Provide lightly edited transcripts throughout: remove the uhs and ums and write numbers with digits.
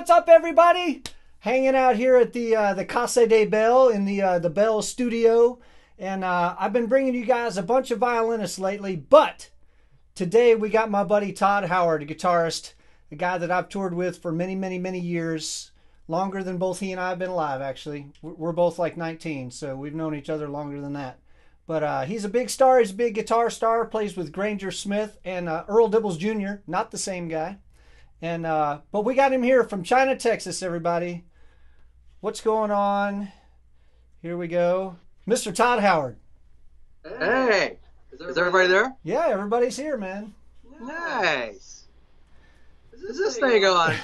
what's up, everybody? Hanging out here at the Casa de Bell in the Bell studio, and I've been bringing you guys a bunch of violinists lately, but today we got my buddy Todd Howard, a guitarist, a guy that I've toured with for many, many, many years, longer than both he and I have been alive, actually. We're both like 19, so we've known each other longer than that. But he's a big star, he's a big guitar star, plays with Granger Smith and Earl Dibbles Jr., not the same guy. And but we got him here from China, Texas, everybody. What's going on? Here we go. Mr. Todd Howard. Hey, is everybody there? Yeah, everybody's here, man. Nice. Is this thing on?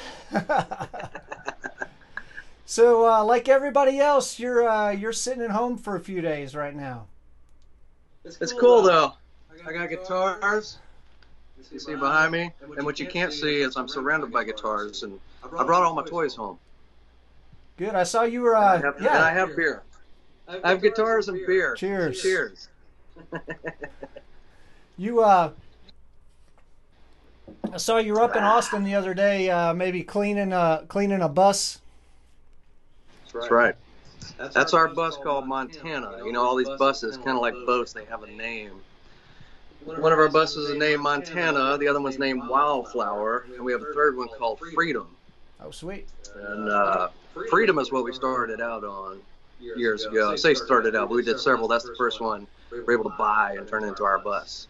So, like everybody else, you're sitting at home for a few days right now. It's cool though. I got guitars. You see behind me, and what you can't see is I'm surrounded by guitars, and I brought all my toys home. Good. I saw you were. And I have beer. I have guitars and beer. Cheers. Cheers. You I saw you were up in Austin the other day, maybe cleaning a bus. That's right. That's our bus called Montana. You know, all these buses, kind of like boats, they have a name. One of our buses is named Montana, the other one's named Wildflower, and we have a third one called Freedom. Oh, sweet. And Freedom is what we started out on years ago. I say started out, but we did several. That's the first one we were able to buy and turn into our bus.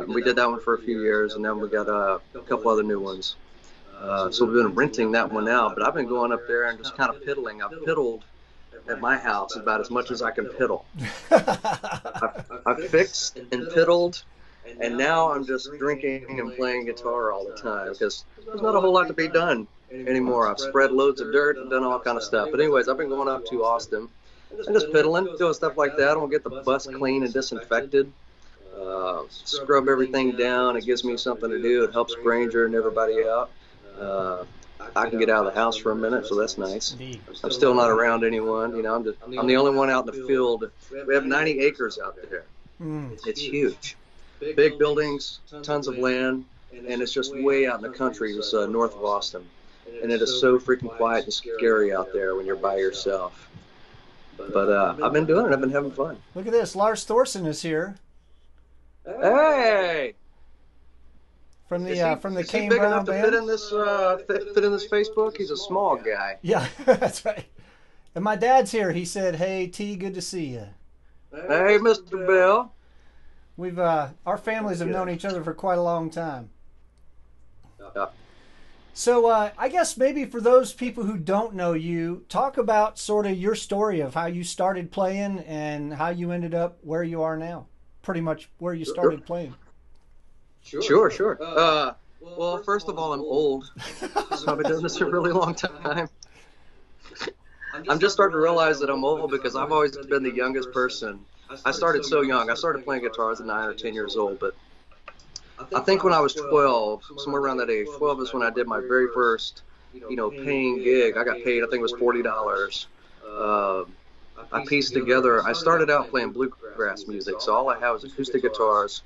We did that one for a few years, and then we got a couple other new ones. So we've been renting that one out, but I've been going up there and just kind of piddling. I've piddled at my house about as much as I can piddle. I've fixed and piddled, and now I'm just drinking and playing guitar all the time because there's not a whole lot to be done anymore. I've spread loads of dirt and done all kind of stuff. But anyways, I've been going up to Austin and just piddling, doing stuff like that. I don't get the bus clean and disinfected. Scrub everything down. It gives me something to do. It helps Granger and everybody out. I can get out of the house for a minute, so that's nice. I'm still not around anyone. You know, I'm the only one out in the field. We have 90 acres out there. It's huge. Big buildings, tons of land, and it's just way out in the country, just north of Austin. And it is so freaking quiet and scary out there when you're by yourself. But I've been doing it. I've been having fun. Look at this. Lars Thorson is here. Hey! From the Kane big Brown enough to band. fit in this Facebook? He's a small guy. Yeah, that's right. And my dad's here. He said, "Hey T, good to see you." Hey, Mr. Bell. We've our families have known each other for quite a long time. Yeah. So I guess maybe for those people who don't know you, talk about sort of your story of how you started playing and how you ended up where you are now. Pretty much where you started playing. Sure. Well, first of all, I'm old, so I've been doing this a really long time. I'm just starting to realize that I'm old because I've always been the youngest person. I started so young. I started playing guitar as 9 or 10 years old, but I think when I was 12, somewhere around that age, 12 is when I did my very first, paying gig. I got paid, I think it was $40. I pieced together, I started out playing bluegrass music, so all I had was acoustic guitars,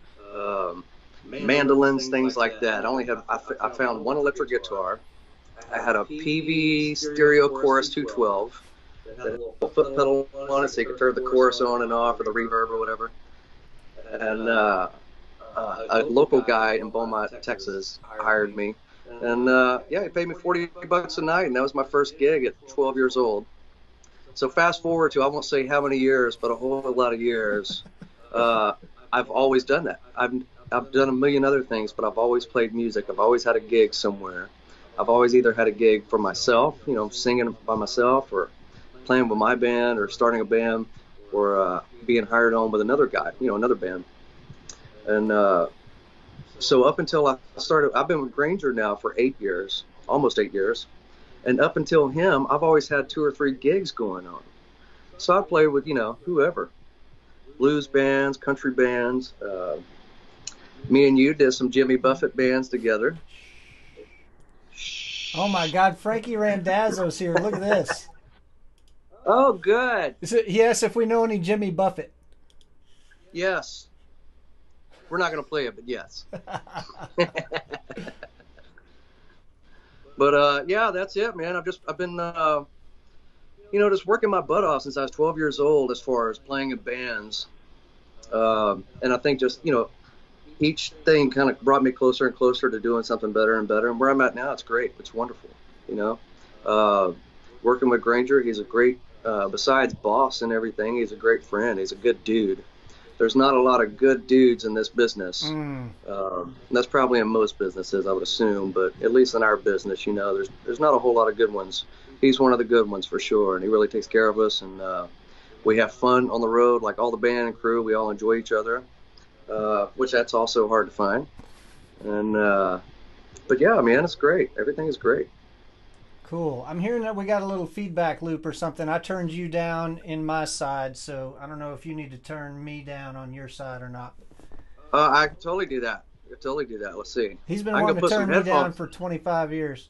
mandolins, things like that. I found one electric guitar. I had a PV stereo chorus 212 that had a little foot pedal on it so you could turn the chorus on and off or the reverb or whatever. And a local guy in Beaumont, Texas hired me. And he paid me $40 a night, and that was my first gig at 12 years old. So fast forward to, I won't say how many years, but a whole lot of years. I've always done that. I've done a million other things, but I've always played music. I've always had a gig somewhere. I've always either had a gig for myself, singing by myself, or playing with my band, or starting a band, or being hired on with another guy, another band. And so up until I started, I've been with Granger now for 8 years, almost 8 years. And up until him, I've always had 2 or 3 gigs going on. So I played with, whoever. Blues bands, country bands. Me and you did some Jimmy Buffett bands together. Oh my God, Frankie Randazzo's here. Look at this. Oh, good. He asked if we know any Jimmy Buffett. Yes. We're not going to play it, but yes. But yeah, that's it, man. I've been just working my butt off since I was 12 years old as far as playing in bands. And I think just, each thing kind of brought me closer and closer to doing something better and better. And where I'm at now, it's great. It's wonderful, Working with Granger, he's a great, besides boss and everything, he's a great friend. He's a good dude. There's not a lot of good dudes in this business. That's probably in most businesses, I would assume, but at least in our business, there's not a whole lot of good ones. He's one of the good ones for sure, and he really takes care of us, and we have fun on the road, like all the band and crew. We all enjoy each other, which that's also hard to find. And but yeah, man, it's great. Everything is great. Cool. I'm hearing that we got a little feedback loop or something. I turned you down in my side, so I don't know if you need to turn me down on your side or not. I can totally do that. Let's see. He's been wanting to turn me down for 25 years.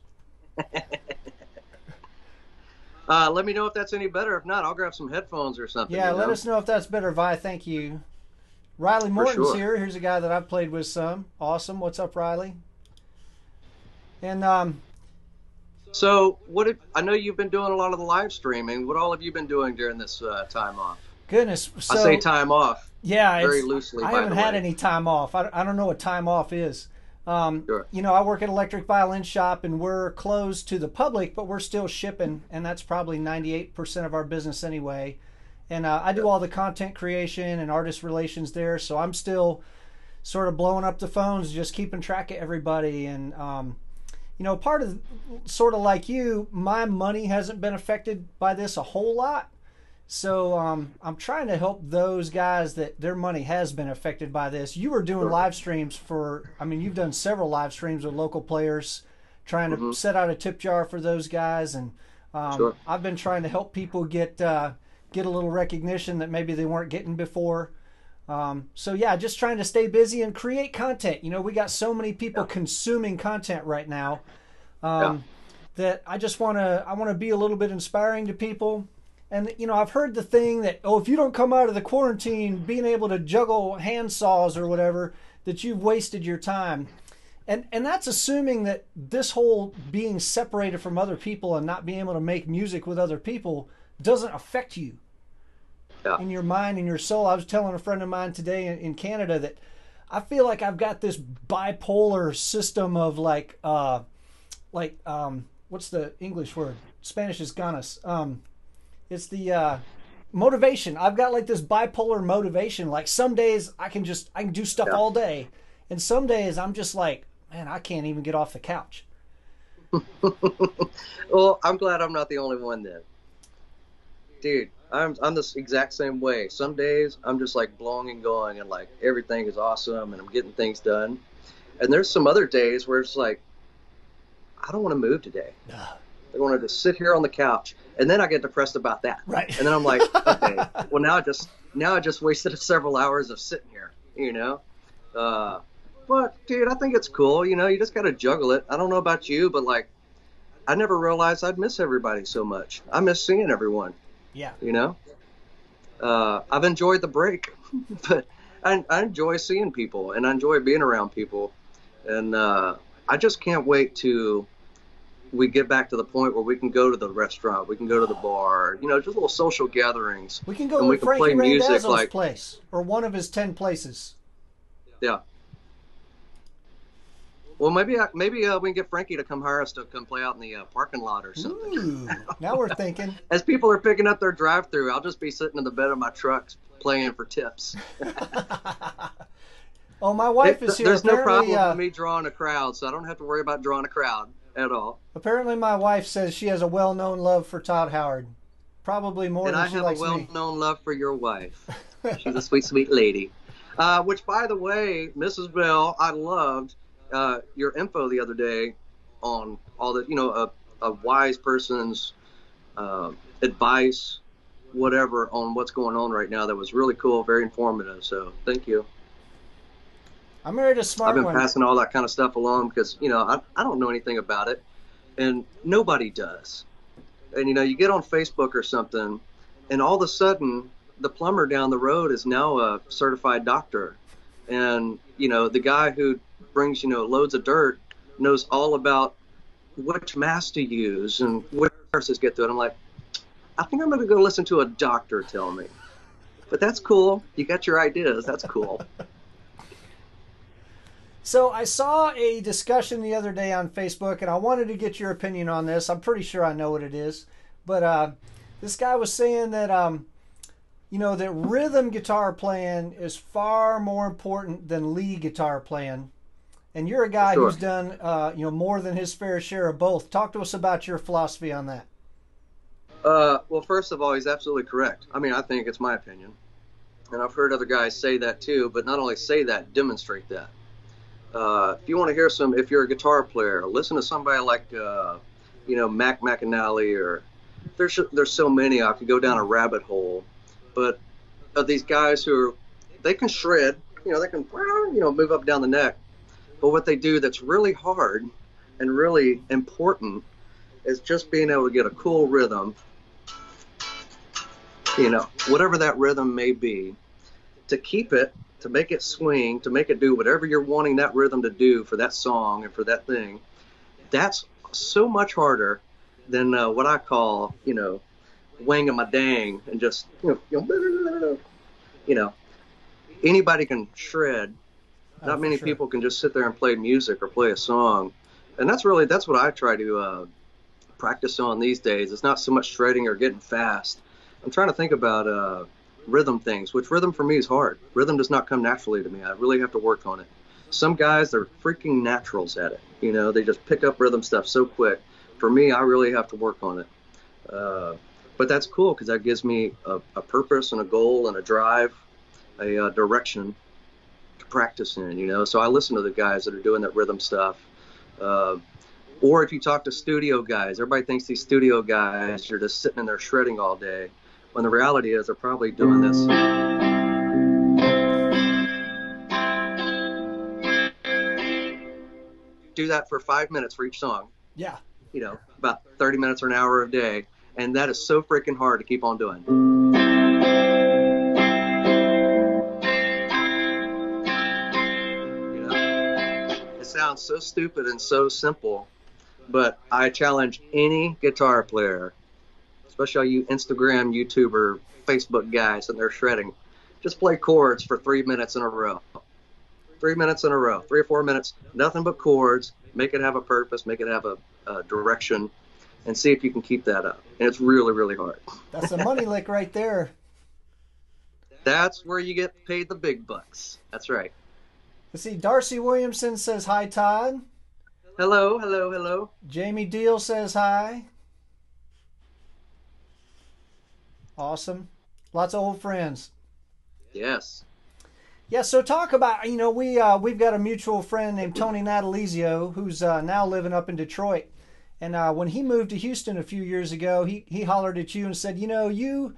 Let me know if that's any better. If not, I'll grab some headphones or something. Yeah, let us know if that's better, Vi. Thank you. Riley Morton's here. Here's a guy that I've played with some. Awesome. What's up, Riley? And so I know you've been doing a lot of the live streaming. What all have you been doing during this time off? Goodness. So, I say time off. Yeah, very loosely. I haven't had any time off. I don't know what time off is. Sure. I work at Electric Violin Shop, and we're closed to the public, but we're still shipping, and that's probably 98% of our business anyway. And I do all the content creation and artist relations there, so I'm still sort of blowing up the phones, just keeping track of everybody. And part of sort of like you, my money hasn't been affected by this a whole lot. So I'm trying to help those guys that their money has been affected by this. You were doing live streams you've done several live streams with local players, trying to set out a tip jar for those guys. And I've been trying to help people get a little recognition that maybe they weren't getting before. So yeah, just trying to stay busy and create content. We got so many people consuming content right now that I want to be a little bit inspiring to people. And, I've heard the thing that, if you don't come out of the quarantine being able to juggle hand saws or whatever, that you've wasted your time. And that's assuming that this whole being separated from other people and not being able to make music with other people doesn't affect you in your mind and your soul. I was telling a friend of mine today in Canada that I feel like I've got this bipolar system of what's the English word? Spanish is ganas. It's the motivation. I've got like this bipolar motivation. Like some days I can do stuff all day, and some days I'm just like, man, I can't even get off the couch. Well, I'm glad I'm not the only one then. Dude, I'm this exact same way. Some days I'm just like blowing and going and like everything is awesome and I'm getting things done. And there's some other days where it's like, I don't want to move today. I want to just sit here on the couch, and then I get depressed about that. Right. And then I'm like, okay, well now I just wasted several hours of sitting here, But dude, I think it's cool. You just got to juggle it. I don't know about you, but like, I never realized I'd miss everybody so much. I miss seeing everyone. Yeah. I've enjoyed the break, but I enjoy seeing people and I enjoy being around people, and I just can't wait to. We get back to the point where we can go to the restaurant, we can go to the bar, just little social gatherings. We can go to Frankie Randazzo's place, or one of his 10 places. Yeah. Well, maybe we can get Frankie to come hire us to come play out in the parking lot or something. Ooh, now we're thinking. As people are picking up their drive-through, I'll just be sitting in the bed of my truck playing for tips. Oh, my wife is here. There's no problem with me drawing a crowd, so I don't have to worry about drawing a crowd at all. Apparently, my wife says she has a well-known love for Todd Howard. Probably more than she likes me. And I have a well-known love for your wife. She's a sweet, sweet lady. Which, by the way, Mrs. Bell, I loved your info the other day on all the, a wise person's advice, whatever, on what's going on right now. That was really cool, very informative. So thank you. I married a smart one. I've been passing all that kind of stuff along because, I don't know anything about it, and nobody does. And, you get on Facebook or something, and all of a sudden, the plumber down the road is now a certified doctor. And, the guy who brings, loads of dirt knows all about, which mass to use and which verses get to it. I'm like, I think I'm going to go listen to a doctor tell me. But that's cool. You got your ideas. That's cool. So I saw a discussion the other day on Facebook, and I wanted to get your opinion on this. I'm pretty sure I know what it is. But this guy was saying that, that rhythm guitar playing is far more important than lead guitar playing. And you're a guy Sure. who's done, more than his fair share of both. Talk to us about your philosophy on that. Well, first of all, he's absolutely correct. I mean, I think it's my opinion. And I've heard other guys say that too, but not only say that, demonstrate that. If you want to hear if you're a guitar player, listen to somebody like, Mac McAnally, or there's so many. I could go down a rabbit hole. But of these guys they can shred, they can, move up down the neck. But what they do that's really hard and really important is just being able to get a cool rhythm, whatever that rhythm may be, to keep it, to make it swing, to make it do whatever you're wanting that rhythm to do for that song and for that thing. That's so much harder than what I call, wanging my dang and just, anybody can shred. Not many people can just sit there and play music or play a song. And that's what I try to practice on these days. It's not so much shredding or getting fast. I'm trying to think about rhythm things, which rhythm for me is hard. Rhythm does not come naturally to me. I really have to work on it. Some guys, they're freaking naturals at it. They just pick up rhythm stuff so quick. For me, I really have to work on it. But that's cool because that gives me a purpose and a goal and a drive, a direction to practice in, So I listen to the guys that are doing that rhythm stuff. Or if you talk to studio guys, everybody thinks these studio guys are just sitting in there shredding all day, when the reality is they're probably doing this. Do that for 5 minutes for each song. Yeah. About 30 minutes or an hour a day. And that is so freaking hard to keep on doing. It sounds so stupid and so simple, but I challenge any guitar player, especially all you Instagram, YouTuber, Facebook guys that they're shredding, just play chords for 3 minutes in a row. 3 minutes in a row, 3 or 4 minutes, nothing but chords. Make it have a purpose, make it have a direction, and see if you can keep that up. And it's really, really hard. That's a money lick right there. That's where you get paid the big bucks. That's right. Let's see, Darcy Williamson says hi, Todd. Hello, hello, hello. Jamie Deal says hi. Awesome. Lots of old friends. Yes. Yeah, so talk about, we've got a mutual friend named Tony Natalizio who's now living up in Detroit. And when he moved to Houston a few years ago, he hollered at you and said, you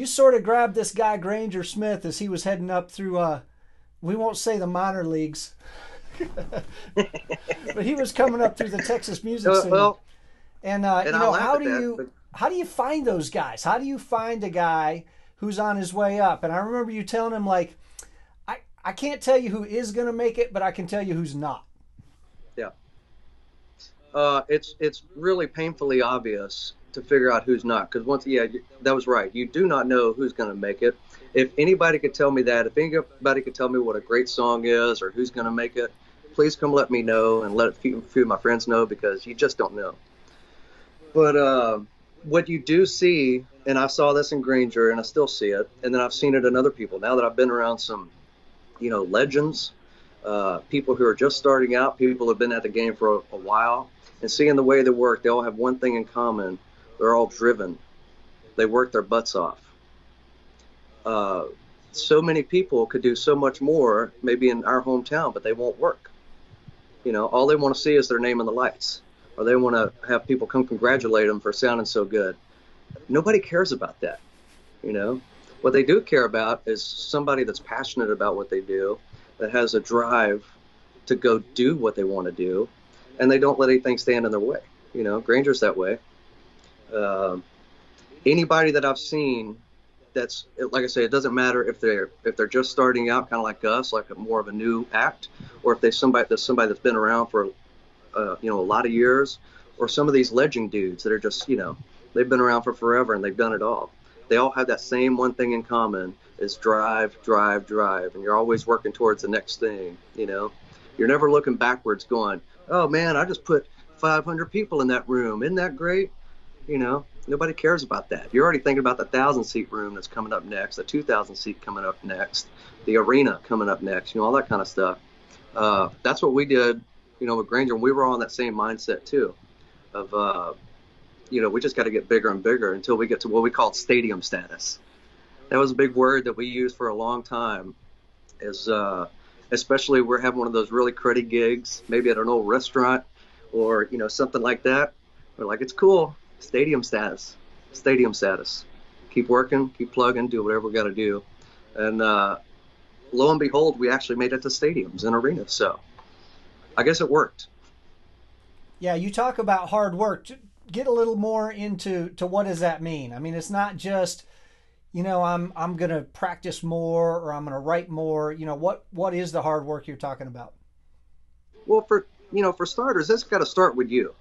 sort of grabbed this guy Granger Smith as he was heading up through, we won't say the minor leagues, but he was coming up through the Texas music scene. Well, and how do you find those guys? How do you find a guy who's on his way up? And I remember you telling him, like, I can't tell you who is going to make it, but I can tell you who's not. Yeah. It's really painfully obvious to figure out who's not, because that was right. You do not know who's going to make it. If anybody could tell me that, if anybody could tell me what a great song is or who's going to make it, please come let me know and let a few of my friends know, because you just don't know. But what you do see, and I saw this in Granger and I still see it, and then I've seen it in other people now that I've been around some legends, people who are just starting out, people who have been at the game for a while, and seeing the way they work, they all have one thing in common. They're all driven. They work their butts off. So many people could do so much more, maybe in our hometown, but they won't work. All they want to see is their name in the lights, or they want to have people come congratulate them for sounding so good. Nobody cares about that. What they do care about is somebody that's passionate about what they do, that has a drive to go do what they want to do, and they don't let anything stand in their way. Granger's that way. Anybody that I've seen, that's, like I say, it doesn't matter if they're just starting out, kind of like us, like more of a new act, or if they're somebody that's been around for you know, a lot of years, or some of these legend dudes that are just, you know, they've been around for forever and they've done it all. They all have that same one thing in common, is drive, drive, drive, and you're always working towards the next thing. You know, you're never looking backwards going, oh man, I just put 500 people in that room, isn't that great? You know, nobody cares about that. You're already thinking about the 1,000-seat room that's coming up next, the 2,000-seat coming up next, the arena coming up next, you know, all that kind of stuff. That's what we did, you know, with Granger, and we were all in that same mindset too, of you know, we just got to get bigger and bigger until we get to what we called stadium status. That was a big word that we used for a long time, is especially we're having one of those really cruddy gigs, maybe at an old restaurant or, you know, something like that. We're like, it's cool, stadium status, stadium status. Keep working, keep plugging, do whatever we got to do. And lo and behold, we actually made it to stadiums and arenas. So I guess it worked. Yeah, you talk about hard work. Get a little more into what does that mean? I mean, it's not just, you know, I'm going to practice more or I'm going to write more. You know, what is the hard work you're talking about? Well, for starters, it's got to start with you.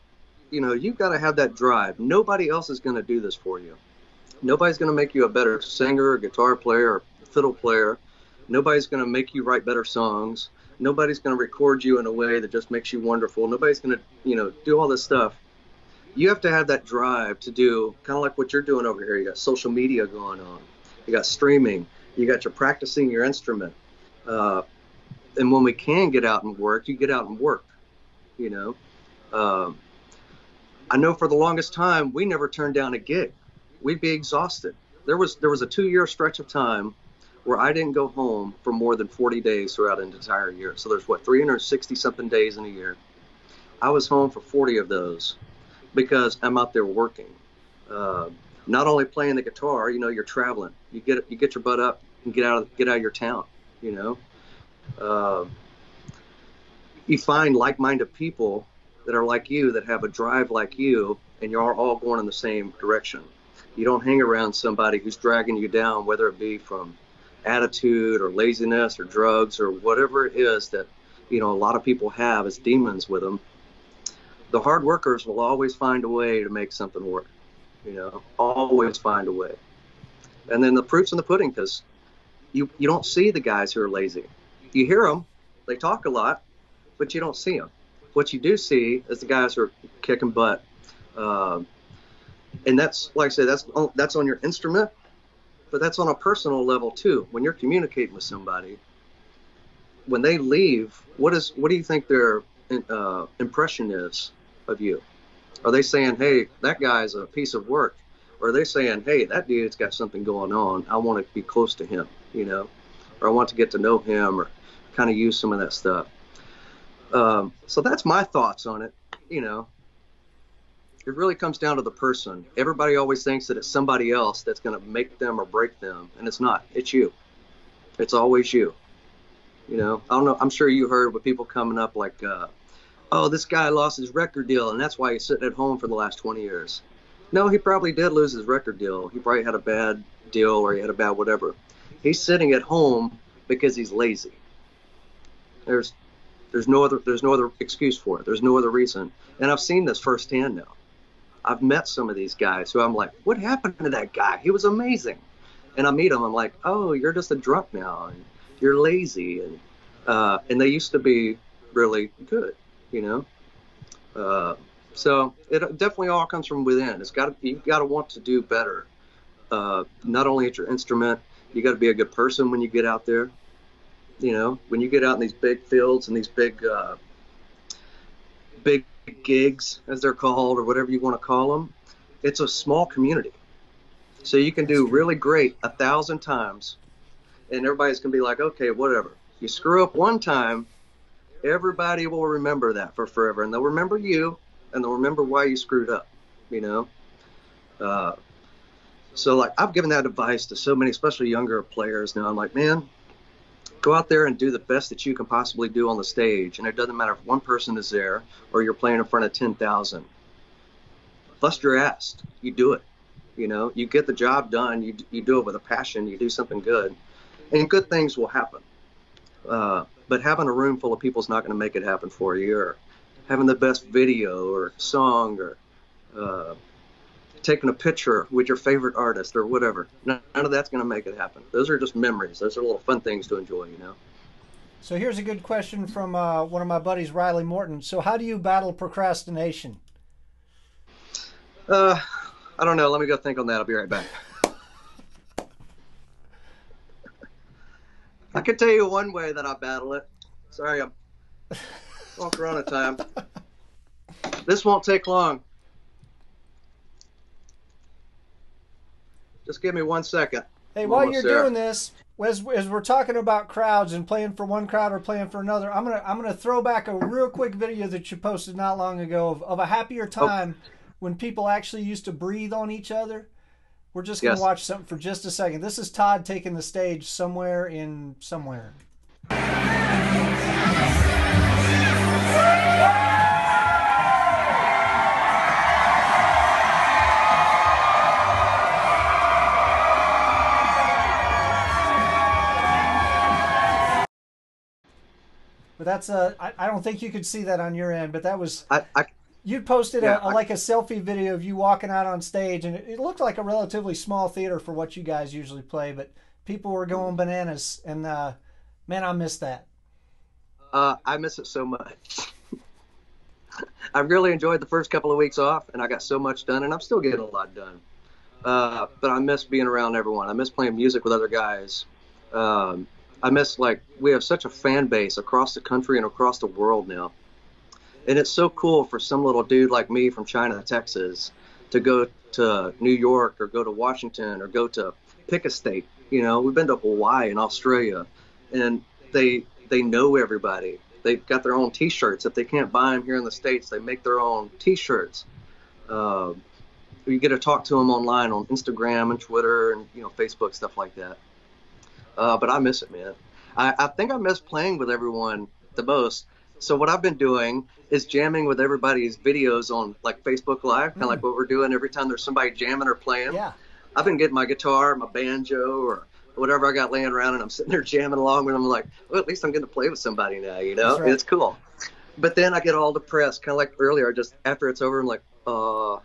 You know, you've got to have that drive. Nobody else is going to do this for you. Nobody's going to make you a better singer, or guitar player, or fiddle player. Nobody's going to make you write better songs. Nobody's going to record you in a way that just makes you wonderful. Nobody's going to, you know, do all this stuff. You have to have that drive to do kind of like what you're doing over here. You got social media going on. You got streaming. You got your practicing your instrument. And when we can get out and work, you get out and work, you know. I know for the longest time, we never turned down a gig. We'd be exhausted. There was a 2-year stretch of time where I didn't go home for more than 40 days throughout an entire year. So there's 360 something days in a year. I was home for 40 of those because I'm out there working. Not only playing the guitar, you know, you're traveling. You get your butt up and get out of your town, you know. You find like-minded people that are like you, that have a drive like you, and you're all going in the same direction. You don't hang around somebody who's dragging you down, whether it be from attitude or laziness or drugs or whatever it is that, you know, a lot of people have as demons with them. The hard workers will always find a way to make something work, you know, always find a way. And then the proof's in the pudding, because you don't see the guys who are lazy. You hear them, they talk a lot, but you don't see them. What you do see is the guys who are kicking butt. And that's, like I said, that's on your instrument, but that's on a personal level too. When you're communicating with somebody, when they leave, what do you think their impression is of you? Are they saying, hey, that guy's a piece of work? Or are they saying, hey, that dude's got something going on, I want to be close to him, you know, or I want to get to know him, or kind of use some of that stuff. So that's my thoughts on it. You know, it really comes down to the person. Everybody always thinks that it's somebody else that's going to make them or break them, and it's not. It's you. It's always you. You know, I don't know. I'm sure you heard with people coming up like, oh, this guy lost his record deal, and that's why he's sitting at home for the last 20 years. No, he probably did lose his record deal. He probably had a bad deal, or he had a bad whatever. He's sitting at home because he's lazy. There's no other excuse for it. There's no other reason. And I've seen this firsthand now. I've met some of these guys who I'm like, what happened to that guy? He was amazing. And I meet them. I'm like, oh, you're just a drunk now, and you're lazy. And they used to be really good, you know. So it definitely all comes from within. You've got to want to do better. Not only at your instrument, you got to be a good person when you get out there. You know, when you get out in these big fields and these big gigs, as they're called, or whatever you want to call them, it's a small community. So you can do really great 1,000 times, and everybody's going to be like, okay, whatever. You screw up one time, everybody will remember that for forever, and they'll remember you, and they'll remember why you screwed up, you know. So, like, I've given that advice to so many, especially younger players now. I'm like, man, go out there and do the best that you can possibly do on the stage. And it doesn't matter if one person is there or you're playing in front of 10,000. Bust your ass. You do it. You know, you get the job done. You do it with a passion. You do something good. And good things will happen. But having a room full of people is not going to make it happen for you. Or having the best video or song or taking a picture with your favorite artist or whatever. None of that's going to make it happen. Those are just memories. Those are little fun things to enjoy, you know. So here's a good question from one of my buddies, Riley Morton. So how do you battle procrastination? I don't know. Let me go think on that. I'll be right back. I can tell you one way that I battle it. Sorry, I'm on Corona time. This won't take long. Just give me 1 second. Hey, while you're doing this, as we're talking about crowds and playing for one crowd or playing for another, I'm gonna throw back a real quick video that you posted not long ago of a happier time when people actually used to breathe on each other. We're just gonna watch something for just a second. This is Todd taking the stage somewhere in somewhere. But that's I don't think you could see that on your end, but that was you posted like a selfie video of you walking out on stage, and it looked like a relatively small theater for what you guys usually play, but people were going bananas, and man, I miss that. I miss it so much. I really enjoyed the first couple of weeks off, and I got so much done, and I'm still getting a lot done. But I miss being around everyone. I miss playing music with other guys. I miss, like, we have such a fan base across the country and across the world now. And it's so cool for some little dude like me from China, Texas, to go to New York or go to Washington or go to pick a state. You know, we've been to Hawaii and Australia, and they know everybody. They've got their own T-shirts. If they can't buy them here in the States, they make their own T-shirts. You get to talk to them online on Instagram and Twitter and, you know, Facebook, stuff like that. But I miss it, man. I think I miss playing with everyone the most. So what I've been doing is jamming with everybody's videos on, like, Facebook Live, kind of like what we're doing every time there's somebody jamming or playing. Yeah. I've been getting my guitar, my banjo, or whatever I got laying around, and I'm sitting there jamming along with them. I'm like, well, at least I'm getting to play with somebody now, you know? Right. It's cool. But then I get all depressed, kind of like earlier, just after it's over, I'm like, I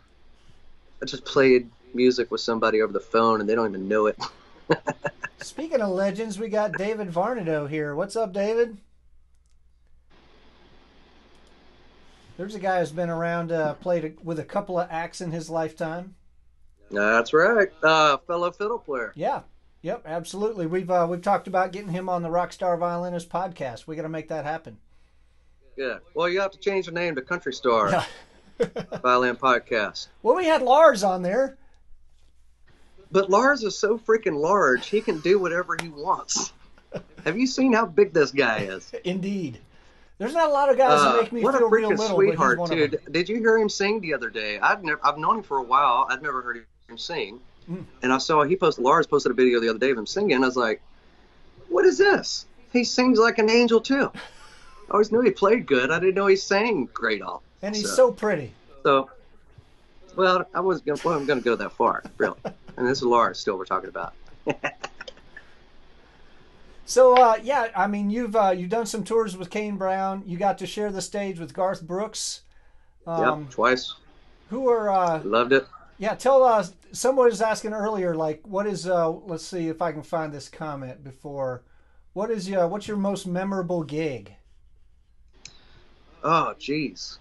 just played music with somebody over the phone, and they don't even know it. Speaking of legends, we got David Varnado here. What's up, David? There's a guy who's been around, played with a couple of acts in his lifetime. That's right. Fellow fiddle player. Yeah. Yep, absolutely. We've talked about getting him on the Rockstar Violinist podcast. We got to make that happen. Yeah. Well, you have to change the name to Country Star Violin Podcast. Well, we had Lars on there. But Lars is so freaking large, he can do whatever he wants. Have you seen how big this guy is? Indeed. There's not a lot of guys that make me feel real little. What a freaking sweetheart, too. Did you hear him sing the other day? I've known him for a while. I'd never heard him sing. And I saw Lars posted a video the other day of him singing. I was like, what is this? He sings like an angel, too. I always knew he played good. I didn't know he sang great all. And he's so pretty. So, well, I wasn't going to go that far, really. And this is Lars still we're talking about. So, yeah, I mean, you've done some tours with Kane Brown. You got to share the stage with Garth Brooks. Yep, twice. Who are... Loved it. Yeah, tell us, someone was asking earlier, like, what is, let's see if I can find this comment before. What's your most memorable gig? Oh, geez.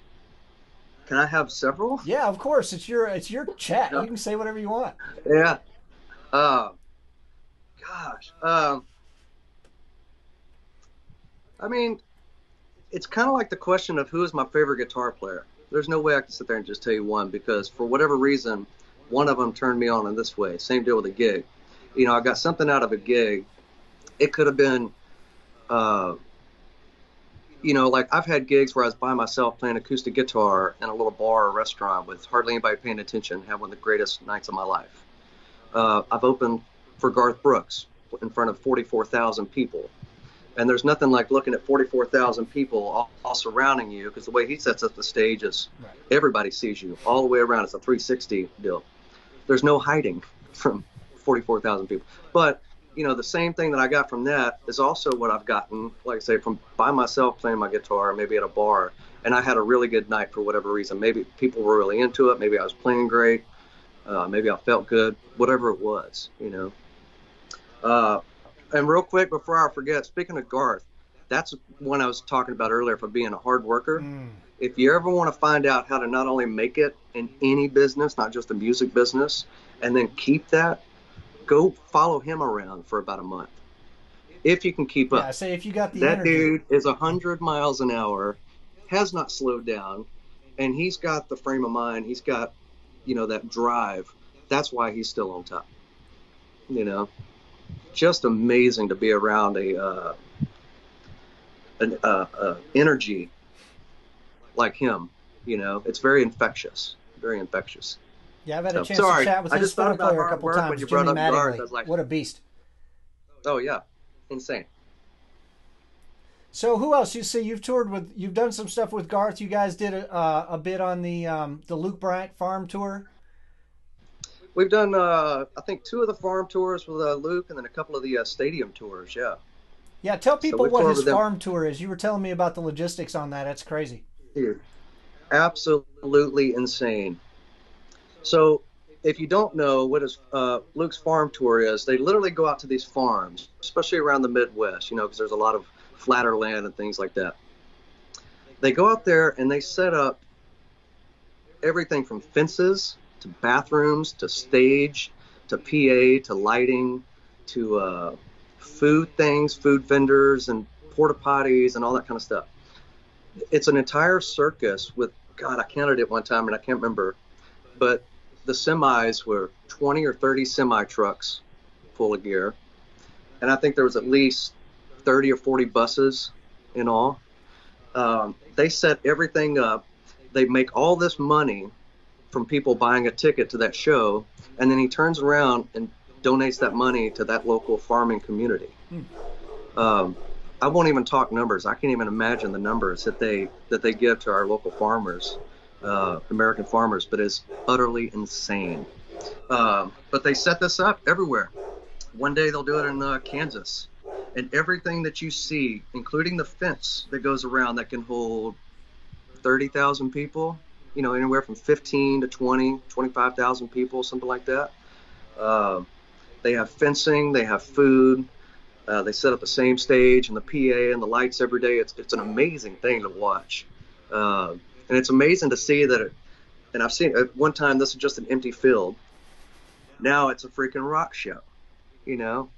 Can I have several? Yeah, of course. It's your chat. You can say whatever you want. Yeah. I mean, it's kind of like the question of who is my favorite guitar player. There's no way I can sit there and just tell you one, because for whatever reason, one of them turned me on in this way. Same deal with a gig. You know, I got something out of a gig. It could have been, you know, like I've had gigs where I was by myself playing acoustic guitar in a little bar or restaurant with hardly anybody paying attention, have one of the greatest nights of my life. I've opened for Garth Brooks in front of 44,000 people. And there's nothing like looking at 44,000 people all surrounding you, because the way he sets up the stage is everybody sees you all the way around. It's a 360 deal. There's no hiding from 44,000 people. But, you know, the same thing that I got from that is also what I've gotten, like I say, from by myself playing my guitar, maybe at a bar, and I had a really good night for whatever reason. Maybe people were really into it. Maybe I was playing great. Maybe I felt good. Whatever it was, you know. And real quick before I forget, speaking of Garth, that's one I was talking about earlier for being a hard worker. If you ever want to find out how to not only make it in any business, not just the music business, and then keep that, go follow him around for about a month. If you can keep up. Yeah, say if you got the that energy. Dude is 100 miles an hour, has not slowed down, and he's got the frame of mind. He's got, you know, that drive. That's why he's still on top. You know, just amazing to be around an energy like him. You know, it's very infectious. Very infectious. Yeah, I've had a chance to chat with his phone player a couple times. When you brought up Garth, I was like, what a beast. Oh yeah, insane. So who else? You see, you've toured with, you've done some stuff with Garth. You guys did a bit on the Luke Bryant farm tour. We've done, I think, 2 of the farm tours with Luke, and then a couple of the stadium tours. Yeah. Yeah, tell people what his farm tour is. You were telling me about the logistics on that. That's crazy. Dude, absolutely insane. So if you don't know what Luke's farm tour is, they literally go out to these farms, especially around the Midwest, you know, because there's a lot of flatter land and things like that. They go out there and they set up everything from fences to bathrooms to stage to PA to lighting to food things, food vendors and porta potties and all that kind of stuff. It's an entire circus with, God, I counted it one time and I can't remember, but the semis were 20 or 30 semi trucks full of gear. And I think there was at least 30 or 40 buses in all. They set everything up. They make all this money from people buying a ticket to that show. And then he turns around and donates that money to that local farming community. I won't even talk numbers. I can't even imagine the numbers that they give to our local farmers, American farmers, but it's utterly insane. But they set this up everywhere. One day they'll do it in Kansas. And everything that you see, including the fence that goes around that can hold 30,000 people, you know, anywhere from 15 to 20, 25,000 people, something like that. They have fencing, they have food. They set up the same stage and the PA and the lights every day. It's an amazing thing to watch. And it's amazing to see that and I've seen at one time this is just an empty field. Now it's a freaking rock show, you know.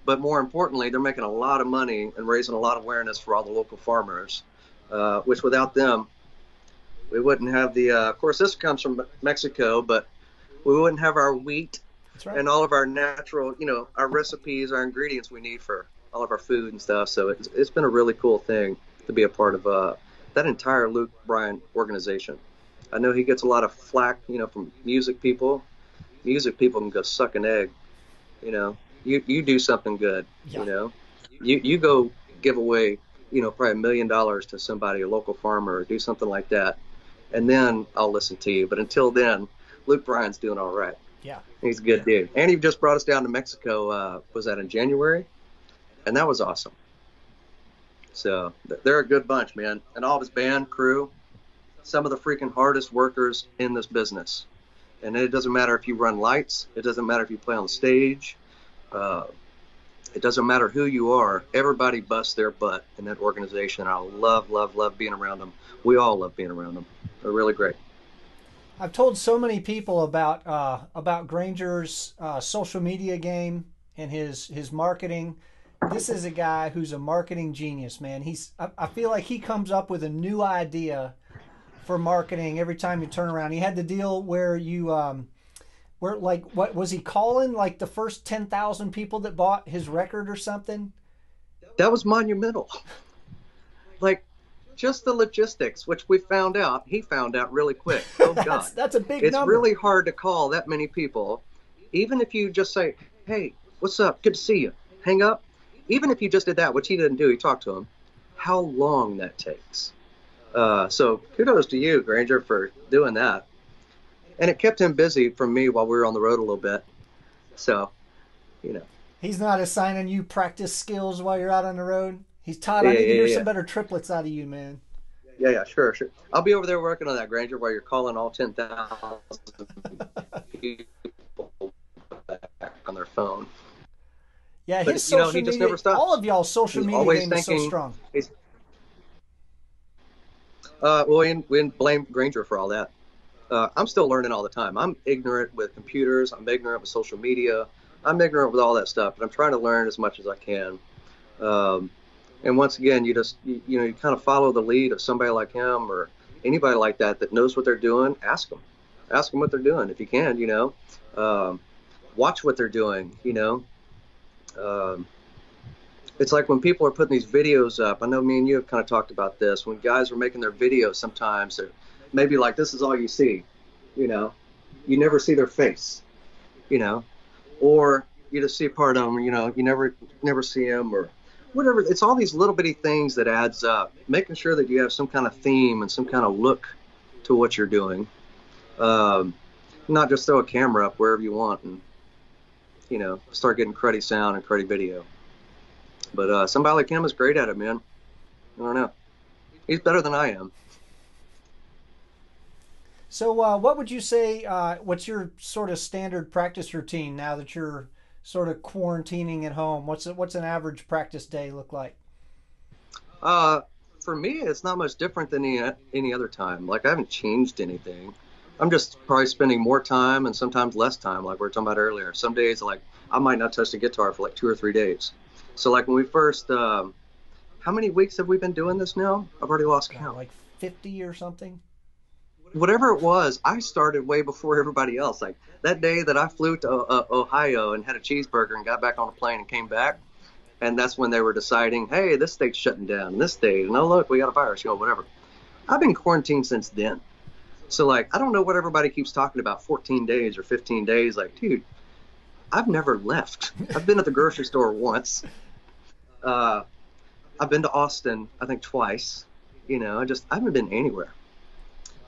But more importantly, they're making a lot of money and raising a lot of awareness for all the local farmers, which without them, we wouldn't have the, of course, this comes from Mexico, but we wouldn't have our wheat and all of our natural, you know, our recipes, our ingredients we need for all of our food and stuff. So it's been a really cool thing to be a part of that entire Luke Bryan organization. I know he gets a lot of flack, you know, from music people. Music people can go suck an egg, you know. You do something good, you know. You go give away, you know, probably $1 million to somebody, a local farmer, or do something like that, and then I'll listen to you. But until then, Luke Bryan's doing all right. Yeah, he's a good dude. And he just brought us down to Mexico. Was that in January? And that was awesome. So they're a good bunch, man. And all of his band crew, some of the freaking hardest workers in this business. And it doesn't matter if you run lights. It doesn't matter if you play on stage. It doesn't matter who you are. Everybody busts their butt in that organization. I love being around them. We all love being around them. They're really great. I've told so many people about Granger's social media game and his marketing. This is a guy who's a marketing genius, man. I feel like he comes up with a new idea for marketing every time you turn around. He had the deal where where, like, what was he calling, like the first 10,000 people that bought his record or something? That was monumental. Like, just the logistics, which he found out really quick. Oh God, that's a big number. It's really hard to call that many people, even if you just say, "Hey, what's up? Good to see you." Hang up. Even if you just did that, which he didn't do, he talked to him. How long that takes. So kudos to you, Granger, for doing that. And it kept him busy from me while we were on the road a little bit. So, you know. He's not assigning you practice skills while you're out on the road. He's Todd, I need to hear some better triplets out of you, man. Yeah, sure. I'll be over there working on that, Granger, while you're calling all 10,000 people back on their phone. Yeah, But his you know, social he just media, never stops. all of y'all's social He's media always game is so thinking. strong. Well, we didn't blame Granger for all that. I'm still learning all the time. I'm ignorant with computers. I'm ignorant with social media. I'm ignorant with all that stuff, but I'm trying to learn as much as I can. And once again, you kind of follow the lead of somebody like him or anybody like that knows what they're doing. Ask them what they're doing if you can. Watch what they're doing. It's like when people are putting these videos up. I know me and you have kind of talked about this. When guys are making their videos, sometimes they're maybe like, this is all you see. You never see their face. Or you just see a part of them. You never see them or whatever. It's all these little bitty things that adds up. Making sure that you have some kind of theme and some kind of look to what you're doing. Not just throw a camera up wherever you want and start getting cruddy sound and cruddy video. But somebody like him is great at it, man. I don't know. He's better than I am. So what would you say, what's your sort of standard practice routine now that you're sort of quarantining at home? What's an average practice day look like? For me, it's not much different than any other time. Like, I haven't changed anything. I'm just probably spending more time and sometimes less time, like we were talking about earlier. Some days, like, I might not touch the guitar for like 2 or 3 days. So, like, when we first, how many weeks have we been doing this now? I've already lost count. Like 50 or something? Whatever it was, I started way before everybody else. Like, that day that I flew to Ohio and had a cheeseburger and got back on a plane and came back, and that's when they were deciding, hey, this state's shutting down, this state, and oh, look, we got a virus, whatever. I've been quarantined since then. So, like, I don't know what everybody keeps talking about, 14 days or 15 days. Like, dude, I've never left. I've been at the grocery store once. I've been to Austin, I think, twice. I haven't been anywhere.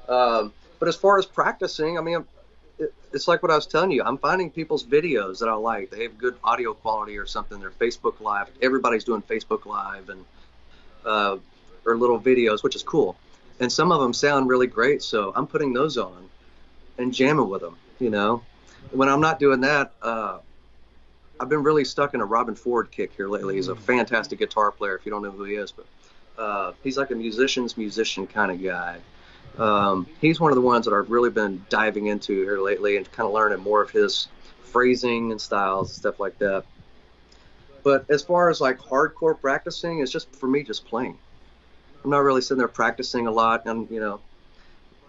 But as far as practicing, I mean, it's like what I was telling you. I'm finding people's videos that I like. They have good audio quality or something. They're Facebook Live. Everybody's doing Facebook Live and or little videos, which is cool. And some of them sound really great, so I'm putting those on and jamming with them, When I'm not doing that, I've been really stuck in a Robin Ford kick here lately. He's a fantastic guitar player, if you don't know who he is. But he's like a musician's musician kind of guy. He's one of the ones that I've really been diving into here lately and kind of learning more of his phrasing and styles and stuff like that. But as far as like hardcore practicing, it's just for me just playing. I'm not really sitting there practicing a lot. And,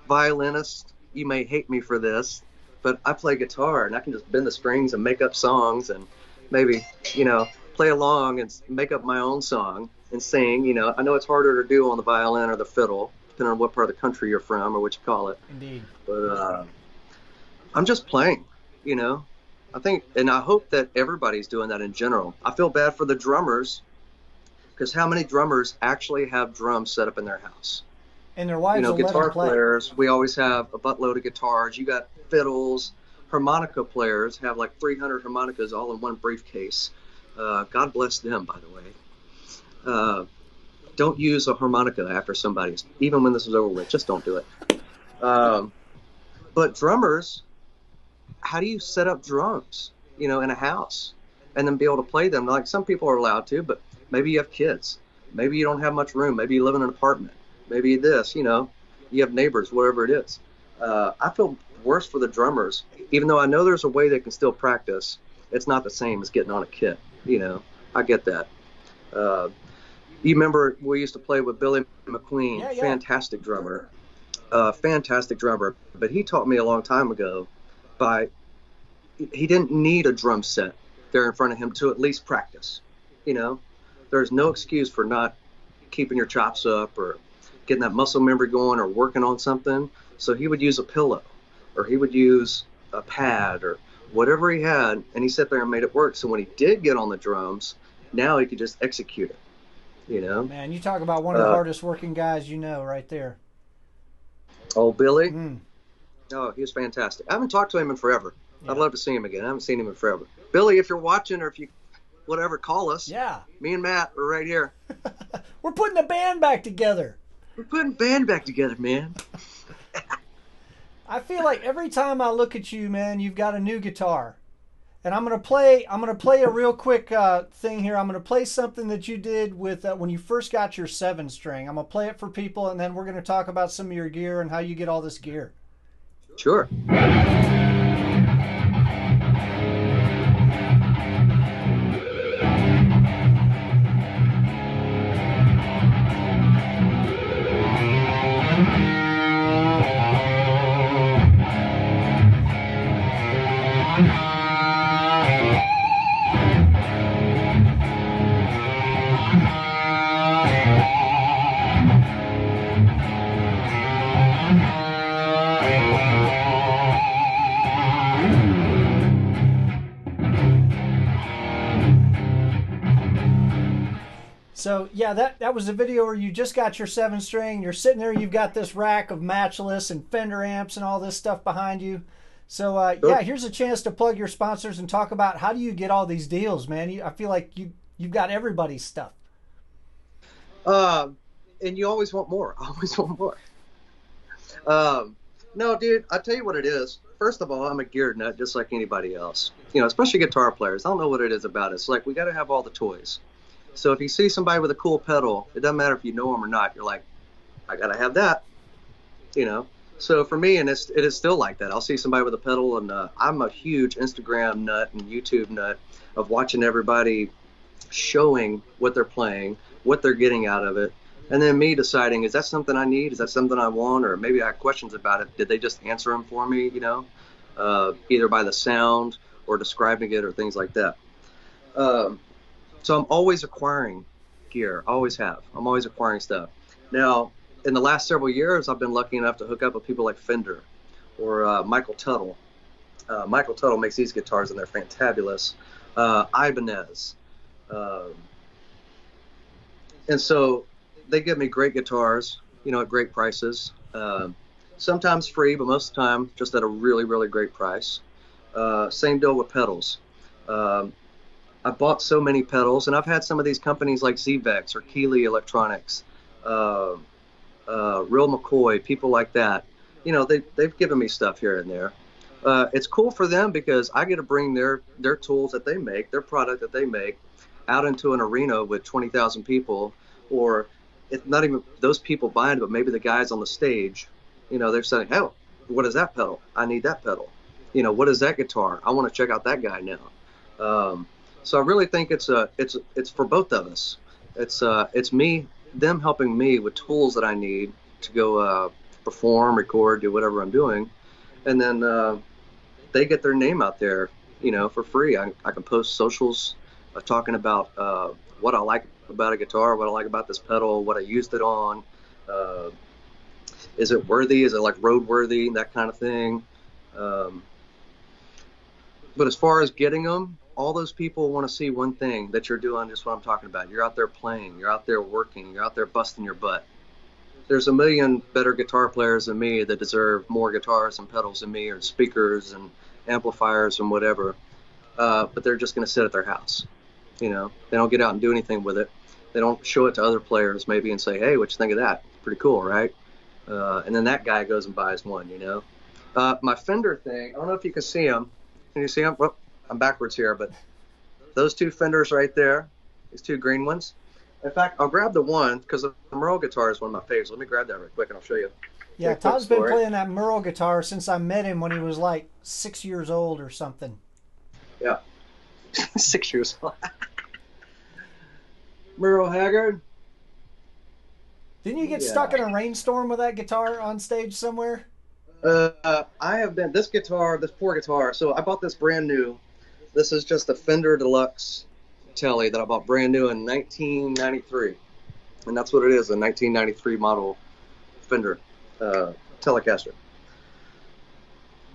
violinist, you may hate me for this, but I play guitar and I can just bend the strings and make up songs and maybe, play along and make up my own song and sing. I know it's harder to do on the violin or the fiddle, depending on what part of the country you're from or what you call it. Indeed. But I'm just playing, I think, and I hope that everybody's doing that in general. I feel bad for the drummers, because how many drummers actually have drums set up in their house? And their wives will guitar let them play. players, we always have a buttload of guitars. You got fiddles. Harmonica players have like 300 harmonicas all in one briefcase. God bless them, by the way. Don't use a harmonica after somebody's, even when this is over with. Just don't do it. But drummers, how do you set up drums, in a house and then be able to play them? Like, some people are allowed to, but maybe you have kids. Maybe you don't have much room. Maybe you live in an apartment. Maybe this, you have neighbors, whatever it is. I feel worse for the drummers, even though I know there's a way they can still practice. It's not the same as getting on a kit. I get that. You remember we used to play with Billy McQueen, Yeah. fantastic drummer, but he taught me a long time ago he didn't need a drum set there in front of him to at least practice. There's no excuse for not keeping your chops up or getting that muscle memory going or working on something. So he would use a pillow or he would use a pad or whatever he had, and he sat there and made it work. So when he did get on the drums, now he could just execute it. Man, you talk about one of the hardest working guys right there. Oh, Billy? Oh, he was fantastic. I haven't talked to him in forever. Yeah. I'd love to see him again. I haven't seen him in forever. Billy, if you're watching or if you, whatever, call us. Yeah. Me and Matt are right here. We're putting the band back together. We're putting band back together, man. I feel like every time I look at you, man, you've got a new guitar. And I'm gonna play a real quick thing here. I'm gonna play something that you did with when you first got your 7-string. I'm gonna play it for people, and then we're gonna talk about some of your gear and how you get all this gear. Sure. So yeah, that was a video where you just got your 7-string. You're sitting there, you've got this rack of matchless and Fender amps and all this stuff behind you. So yeah, here's a chance to plug your sponsors and talk about how do you get all these deals, man. I feel like you've got everybody's stuff. And you always want more. I always want more. No, dude, I tell you what it is. First of all, I'm a gear nut just like anybody else. You know, especially guitar players. I don't know what it is about it. It's like we got to have all the toys. So if you see somebody with a cool pedal, it doesn't matter if you know them or not. You're like, I got to have that, you know. So for me, and it is still like that. I'll see somebody with a pedal, and I'm a huge Instagram nut and YouTube nut of watching everybody showing what they're playing, what they're getting out of it, and then me deciding, is that something I need? Is that something I want? Or maybe I have questions about it. Did they just answer them for me, you know, either by the sound or describing it or things like that. So I'm always acquiring gear, always have. I'm always acquiring stuff. Now, in the last several years, I've been lucky enough to hook up with people like Fender or Michael Tuttle. Michael Tuttle makes these guitars, and they're fantabulous. Ibanez. And so they give me great guitars, you know, at great prices. Sometimes free, but most of the time just at a really, really great price. Same deal with pedals. I bought so many pedals, and I've had some of these companies like ZVEX or Keeley Electronics, Real McCoy, people like that. You know, they've given me stuff here and there. It's cool for them because I get to bring their tools that they make, their product that they make, out into an arena with 20,000 people, or it's not even those people buying it, but maybe the guys on the stage. You know, they're saying, "Oh, what is that pedal? I need that pedal." You know, what is that guitar? I want to check out that guy now. So I really think it's for both of us. It's them helping me with tools that I need to go perform, record, do whatever I'm doing, and then they get their name out there, you know, for free. I can post socials talking about what I like about a guitar, what I like about this pedal, what I used it on. Is it worthy? Is it like road worthy? That kind of thing. But as far as getting them, all those people want to see one thing, that you're doing just what I'm talking about. You're out there playing, you're out there working, you're out there busting your butt. There's a million better guitar players than me that deserve more guitars and pedals than me, or speakers and amplifiers and whatever. But they're just going to sit at their house. You know, they don't get out and do anything with it. They don't show it to other players maybe and say, "Hey, what you think of that? Pretty cool, right?" And then that guy goes and buys one, you know. My Fender thing, I don't know if you can see them. Can you see them? Well, I'm backwards here, but those two Fenders right there, these two green ones. In fact, I'll grab the one because the Merle guitar is one of my favorites. Let me grab that real quick and I'll show you. Yeah, Todd's been playing that Merle guitar since I met him when he was like 6 years old or something. Yeah, 6 years old. Merle Haggard. Didn't you get stuck in a rainstorm with that guitar on stage somewhere? I have been, this poor guitar, so I bought this brand new. This is just a Fender Deluxe Telly that I bought brand new in 1993. And that's what it is, a 1993 model Fender Telecaster.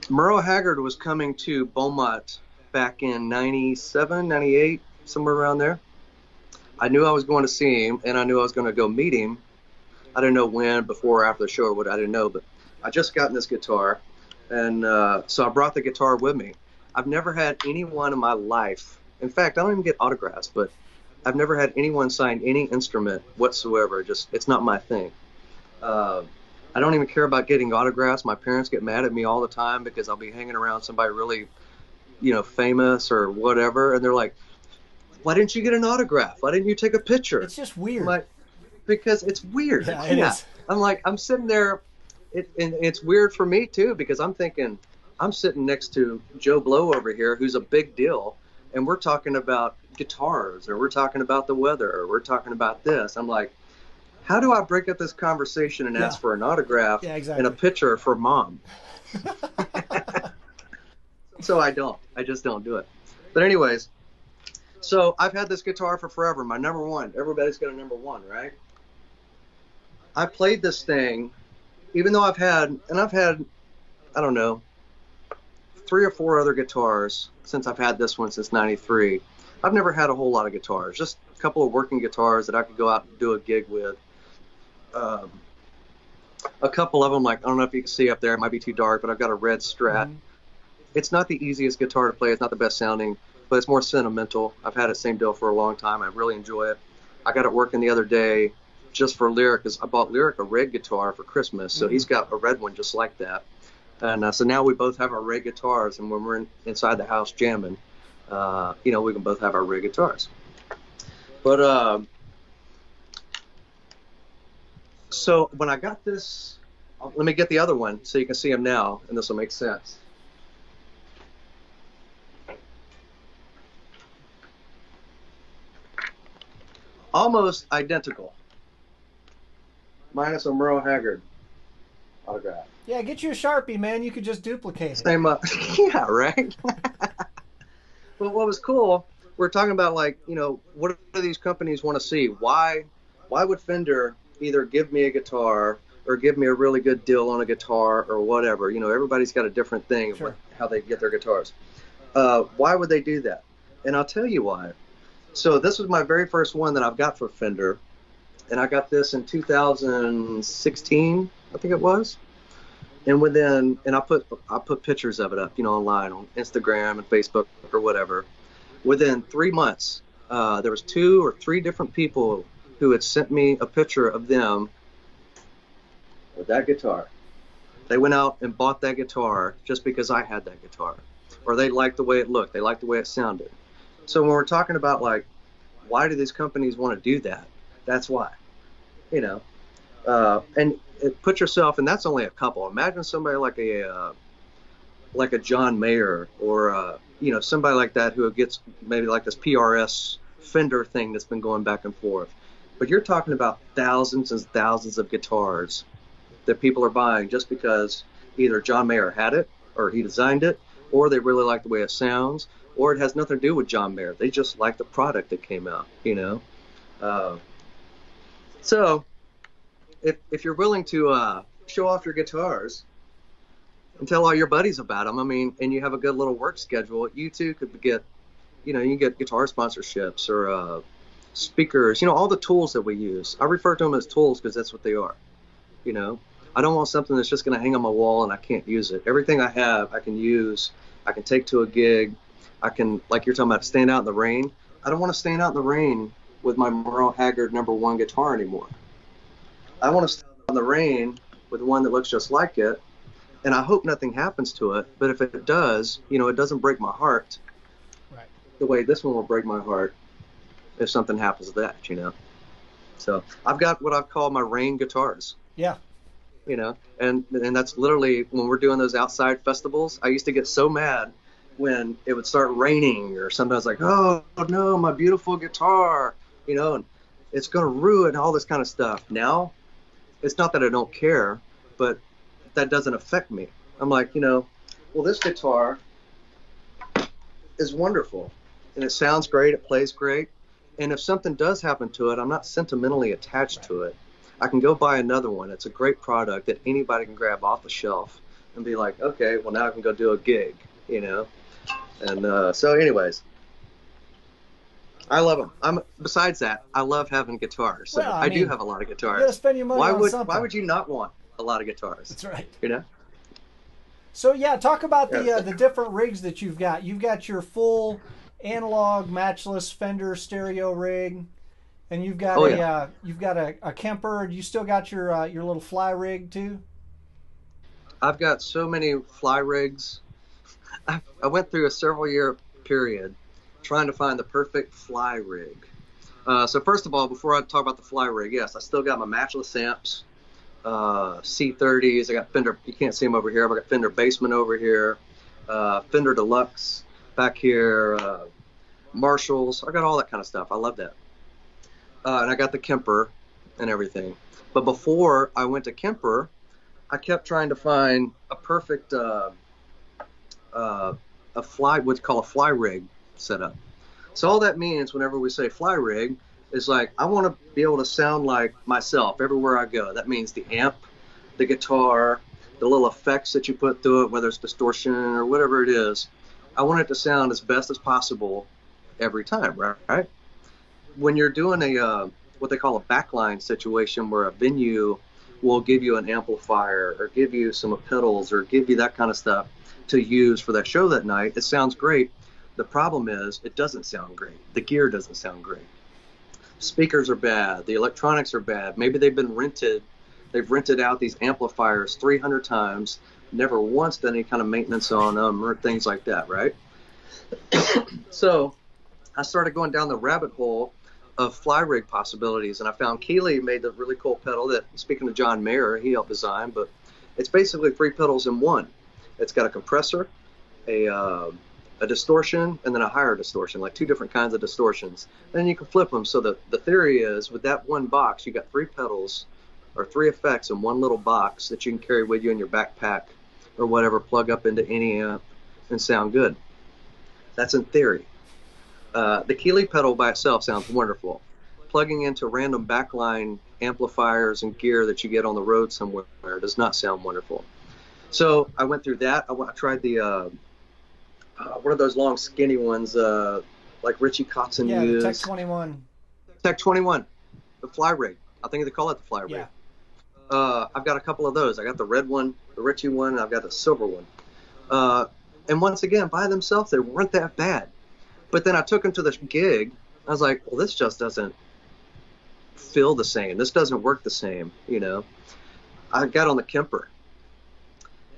Merle Haggard was coming to Beaumont back in 97, 98, somewhere around there. I knew I was going to see him, and I knew I was going to go meet him. I didn't know when, before or after the show, or what, I didn't know, but I just gotten this guitar, and so I brought the guitar with me. I've never had anyone in my life, in fact, I don't even get autographs, but I've never had anyone sign any instrument whatsoever. Just, it's not my thing. I don't even care about getting autographs. My parents get mad at me all the time because I'll be hanging around somebody really, famous or whatever, and they're like, "Why didn't you get an autograph? Why didn't you take a picture?" It's just I'm weird. like, because it's weird. Yeah, it is. I'm like, I'm sitting there, and it's weird for me too because I'm thinking, I'm sitting next to Joe Blow over here, who's a big deal, and we're talking about guitars, or we're talking about the weather, or we're talking about this. I'm like, how do I break up this conversation and ask for an autograph and a picture for mom? So I don't. I just don't do it. But anyways, so I've had this guitar for forever. My number one. Everybody's got a number one, right? I played this thing, even though I've had, I don't know, 3 or 4 other guitars since I've had this one since '93. I've never had a whole lot of guitars, just a couple of working guitars that I could go out and do a gig with. A couple of them, like, I don't know if you can see up there, it might be too dark, but I've got a red Strat. Mm-hmm. It's not the easiest guitar to play, it's not the best sounding, but it's more sentimental. I've had it same deal for a long time. I really enjoy it. I got it working the other day just for Lyric, because I bought Lyric a red guitar for Christmas, so he's got a red one just like that. And so now we both have our red guitars, and when we're inside the house jamming, we can both have our red guitars. But so when I got this, let me get the other one so you can see them now, and this will make sense. Almost identical, minus a Merle Haggard autograph. Yeah, get you a Sharpie, man. You could just duplicate it. Same, yeah, right? But what was cool, we're talking about, like, what do these companies want to see? Why would Fender either give me a guitar or give me a really good deal on a guitar or whatever? Everybody's got a different thing of how they get their guitars. Why would they do that? And I'll tell you why. So this was my very first one that I've got for Fender, and I got this in 2016, I think it was. And I put pictures of it up, online on Instagram and Facebook or whatever. Within 3 months, there was 2 or 3 different people who had sent me a picture of them with that guitar. They went out and bought that guitar just because I had that guitar, or they liked the way it looked, they liked the way it sounded. So when we're talking about, like, why do these companies want to do that? That's why, and put yourself, and that's only a couple. Imagine somebody like a John Mayer or somebody like that who gets maybe like this PRS Fender thing that's been going back and forth. But you're talking about thousands and thousands of guitars that people are buying just because either John Mayer had it, or he designed it, or they really like the way it sounds, or it has nothing to do with John Mayer. They just like the product that came out, So if you're willing to show off your guitars and tell all your buddies about them, and you have a good little work schedule, you too could get, you can get guitar sponsorships or speakers, all the tools that we use. I refer to them as tools because that's what they are. I don't want something that's just going to hang on my wall and I can't use it. Everything I have, I can use. I can take to a gig. I can, like you're talking about, stand out in the rain. I don't want to stand out in the rain with my Merle Haggard #1 guitar anymore. I want to stand out in the rain with one that looks just like it, and I hope nothing happens to it. But if it does, it doesn't break my heart the way this one will break my heart if something happens to that, So I've got what I've called my rain guitars. Yeah. And that's literally when we're doing those outside festivals. I used to get so mad when it would start raining, or sometimes like, oh no, my beautiful guitar, and it's going to ruin all this kind of stuff. Now, it's not that I don't care, but that doesn't affect me. I'm like, well, this guitar is wonderful, and it sounds great, it plays great, and if something does happen to it, I'm not sentimentally attached to it. I can go buy another one. It's a great product that anybody can grab off the shelf and be like, okay, well, now I can go do a gig, And so anyways, I love them. Besides that, I love having guitars. So I do have a lot of guitars. You gotta spend your money on something. Why would you not want a lot of guitars? That's right. So yeah, talk about the different rigs that you've got. You've got your full analog matchless Fender stereo rig. And you've got a Kemper. You still got your little fly rig too? I've got so many fly rigs. I went through a several-year period trying to find the perfect fly rig. So first of all, before I talk about the fly rig, yes, I still got my matchless amps, C30s. I got Fender. You can't see them over here, but I got Fender Bassman over here, Fender Deluxe back here, Marshalls. I got all that kind of stuff. I love that. And I got the Kemper and everything. But before I went to Kemper, I kept trying to find a perfect what's called a fly rig setup. So all that means whenever we say fly rig is like, I want to be able to sound like myself everywhere I go. That means the amp, the guitar, the little effects that you put through it, whether it's distortion or whatever it is. I want it to sound as best as possible every time, right? When you're doing a what they call a backline situation where a venue will give you an amplifier or give you some pedals or give you that kind of stuff to use for that show that night, it sounds great. The problem is it doesn't sound great. The gear doesn't sound great. Speakers are bad. The electronics are bad. Maybe they've rented out these amplifiers 300 times, never once done any kind of maintenance on them or things like that, right? So I started going down the rabbit hole of fly rig possibilities, and I found Keeley made the really cool pedal that, speaking to John Mayer, he helped design, but it's basically 3 pedals in one. It's got a compressor, a distortion, and then a higher distortion, like 2 different kinds of distortions. And then you can flip them. So the theory is, with that one box, you got 3 pedals or 3 effects in one little box that you can carry with you in your backpack or whatever, plug up into any amp and sound good. That's in theory. The Keeley pedal by itself sounds wonderful. Plugging into random backline amplifiers and gear that you get on the road somewhere does not sound wonderful. So I went through that. I tried the one of those long skinny ones like Richie Kotzen used. Yeah, the Tech 21. Tech 21, the fly rig. I think they call it the fly rig. Yeah. I've got a couple of those. I got the red one, the Richie one, and I've got the silver one. And once again, by themselves, they weren't that bad. But then I took them to the gig. I was like, well, this just doesn't feel the same. This doesn't work the same, you know. I got on the Kemper.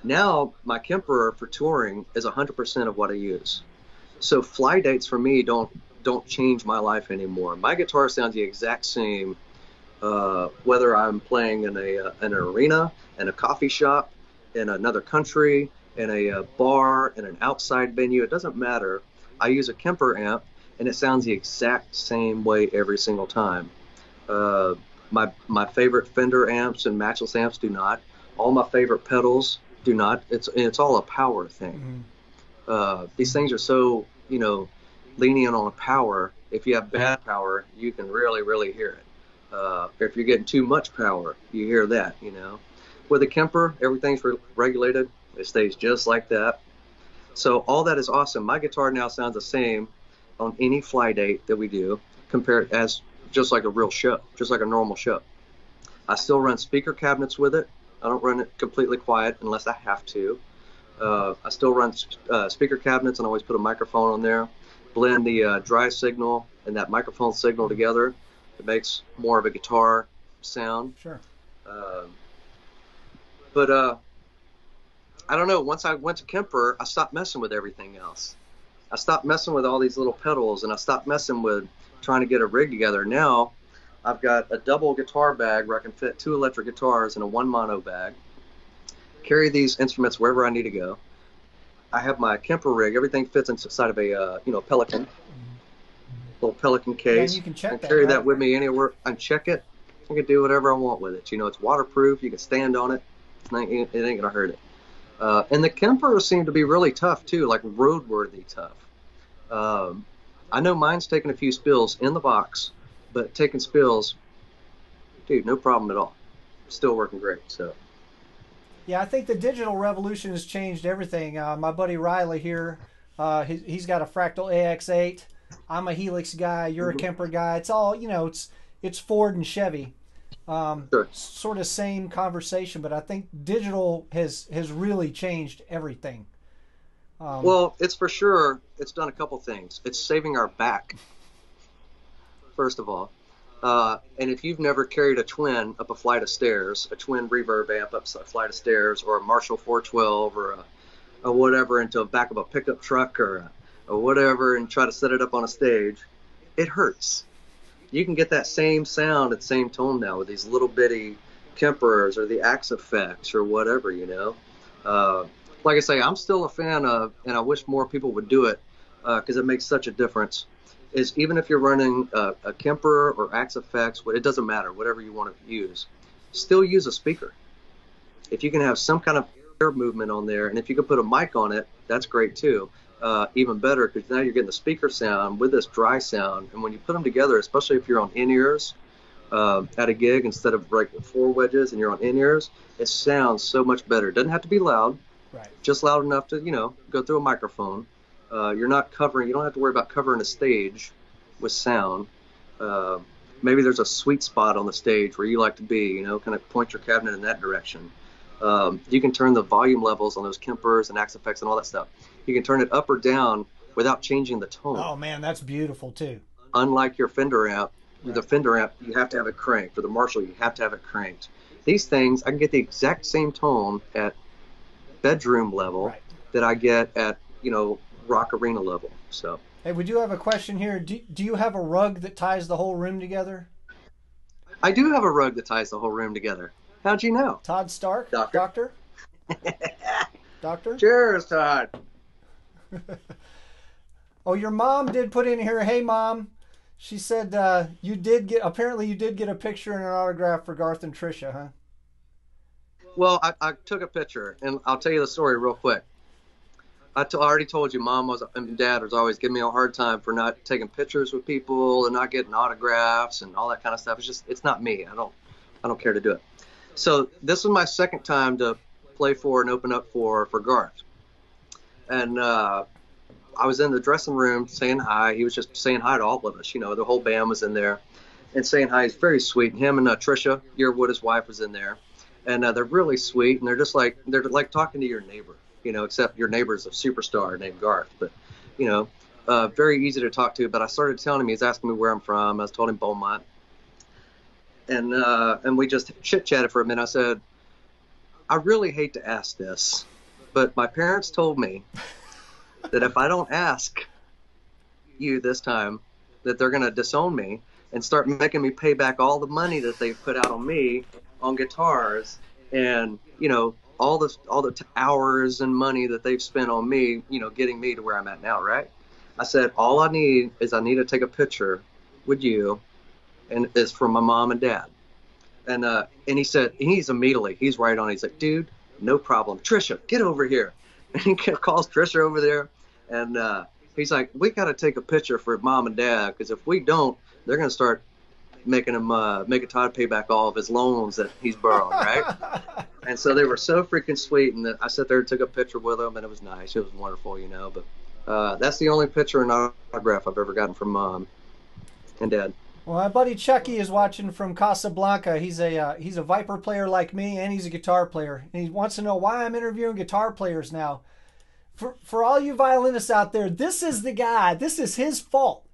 Now my Kemper for touring is 100% of what I use. So fly dates for me don't change my life anymore. My guitar sounds the exact same, whether I'm playing in an arena, in a coffee shop, in another country, in a bar, in an outside venue. It doesn't matter. I use a Kemper amp, and it sounds the exact same way every single time. My favorite Fender amps and matchless amps do not. All my favorite pedals do not. It's all a power thing. Mm-hmm. These things are so, lenient on power. If you have bad power, you can really, really hear it. If you're getting too much power, you hear that, With a Kemper, everything's regulated. It stays just like that. So all that is awesome. My guitar now sounds the same on any fly date that we do, compared as just like a real show, just like a normal show. I still run speaker cabinets with it. I don't run it completely quiet unless I have to. I still run speaker cabinets and always put a microphone on there, blend the dry signal and that microphone signal together. It makes more of a guitar sound. Sure. But I don't know. Once I went to Kemper, I stopped messing with everything else. I stopped messing with all these little pedals, and I stopped messing with trying to get a rig together. Now I've got a double guitar bag where I can fit 2 electric guitars in a 1 mono bag. Carry these instruments wherever I need to go. I have my Kemper rig. Everything fits inside of a Pelican, little Pelican case. Yeah, you can check that. Carry that with me anywhere. I check it. I can do whatever I want with it. It's waterproof. You can stand on it. It ain't gonna hurt it. And the Kempers seem to be really tough too, like roadworthy tough. I know mine's taken a few spills in the box, but taking spills, dude, no problem at all. Still working great. So. Yeah, I think the digital revolution has changed everything. My buddy Riley here, he's got a Fractal AX8. I'm a Helix guy. You're a Kemper guy. It's all, it's Ford and Chevy. Sure. Sort of same conversation, but I think digital has really changed everything. Well, it's for sure. It's done a couple things. It's saving our back, first of all. And if you've never carried a twin up a flight of stairs, a twin reverb amp up a flight of stairs, or a Marshall 412 or a whatever into the back of a pickup truck or whatever, and try to set it up on a stage, it hurts. You can get that same sound at the same tone now with these little bitty Kempers or the Axe effects or whatever, you know. Like I say, I'm still a fan of, and I wish more people would do it because it makes such a difference, is even if you're running a Kemper or Axe effects, it doesn't matter, whatever you want to use, still use a speaker. If you can have some kind of air movement on there, and if you can put a mic on it, that's great too. Even better, because now you're getting the speaker sound with this dry sound, and when you put them together, especially if you're on in-ears at a gig instead of like 4 wedges and you're on in-ears, it sounds so much better. It doesn't have to be loud, right? Just loud enough to, you know, go through a microphone. You don't have to worry about covering a stage with sound. Maybe there's a sweet spot on the stage where you like to be, you know, kind of point your cabinet in that direction. You can turn the volume levels on those Kempers and Axe effects and all that stuff. You can turn it up or down without changing the tone. Oh man, that's beautiful too. Unlike your Fender amp, right. The Fender amp, you have to have it cranked. For the Marshall, you have to have it cranked. These things, I can get the exact same tone at bedroom level, right. that I get at, you know, rock arena level. So. Hey, we do have a question here. Do you have a rug that ties the whole room together? I do have a rug that ties the whole room together. How'd you know? Todd Stark? Doctor? Doctor? Cheers, Todd. Oh, your mom did put in here, hey mom, she said apparently you did get a picture and an autograph for Garth and Trisha, huh? Well, I took a picture, and I'll tell you the story real quick. I already told you, Mom and Dad was always giving me a hard time for not taking pictures with people and not getting autographs and all that kind of stuff. It's not me. I don't care to do it. So this was my second time to play for and open up for Garth. And I was in the dressing room saying hi. He was just saying hi to all of us. You know, the whole band was in there and saying hi. He's very sweet. And him and Trisha Yearwood, his wife, was in there. And they're really sweet. And they're like talking to your neighbor, you know, except your neighbor's a superstar named Garth. But, you know, very easy to talk to. But I started telling him, he's asking me where I'm from. I told him Beaumont. And we just chit-chatted for a minute. I said, I really hate to ask this, but my parents told me that if I don't ask you this time, that they're going to disown me and start making me pay back all the money that they've put out on me on guitars, and, you know, all the hours and money that they've spent on me, you know, getting me to where I'm at now, right? I said, all I need to take a picture with you, and it's from my mom and dad. And he said, he's right on. He's like, dude, no problem. Trisha, get over here. And he calls Trisha over there, and he's like, we got to take a picture for mom and dad, because if we don't, they're going to start making Todd pay back all of his loans that he's borrowed, right? And so they were so freaking sweet, and I sat there and took a picture with them, and it was nice. It was wonderful, you know. But that's the only picture and autograph I've ever gotten from mom and dad. Well, my buddy Chucky is watching from Casablanca. He's a Viper player like me, and he's a guitar player. And he wants to know why I'm interviewing guitar players now. For all you violinists out there, this is the guy. This is his fault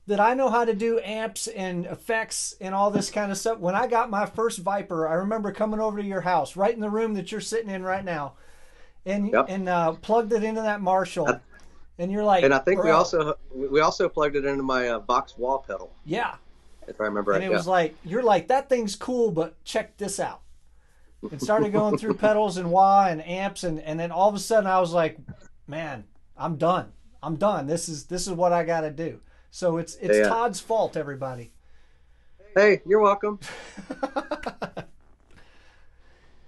that I know how to do amps and effects and all this kind of stuff. When I got my first Viper, I remember coming over to your house, right in the room that you're sitting in right now, and yep. and plugged it into that Marshall. And you're like, and I think we also plugged it into my Vox wall pedal. Yeah. If I remember right. And it was like, you're like, that thing's cool, but check this out. And started going through pedals and wah and amps, and then all of a sudden I was like, man, I'm done. This is what I got to do. So it's Todd's fault, everybody. Hey, you're welcome.